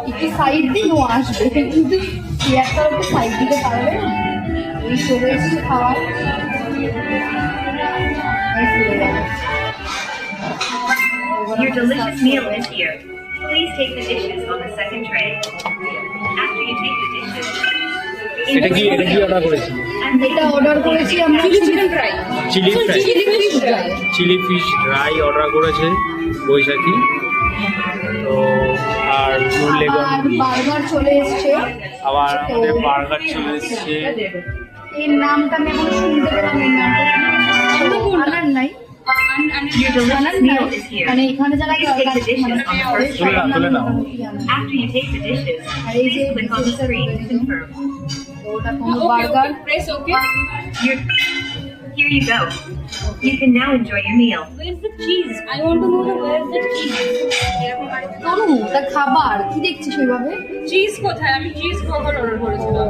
একটু সাইড দিন ও আসবে, কিন্তু চেয়ারটা ওকে সাইড দিতে পারবে না। এই চলে এসছে খাওয়ার। Your delicious meal is here. Please take the dishes on the second tray. After you take the dishes, এটা কি অর্ডার করেছি? এটা অর্ডার করেছি আমরা chicken fry, chilli fry, chilli fish dry. Chilli fish dry order করেছে বৈশাখী। তো আর লেগন, আর burger চলে এসছে। আবার আমাদের বার্গার চলে এসছে। এর নামটা আমি এখন শুনতে পেলাম, এই নামটা আনার নাই। your delicious meal is here. মানে এখানে যারা Please take the dishes on the first তুলে tray. নাও, তুলে নাও। After you take the dishes, আর এই যে please click on the screen to confirm. ওটা কোনো burger. Here you go. You can now enjoy your meal. Where's the cheese? I want to know where's the cheese. তনু, ওটা খাবার কি দেখছিস ওইভাবে? Cheese কোথায়? আমি চিজ খাবার অর্ডার করেছিলাম।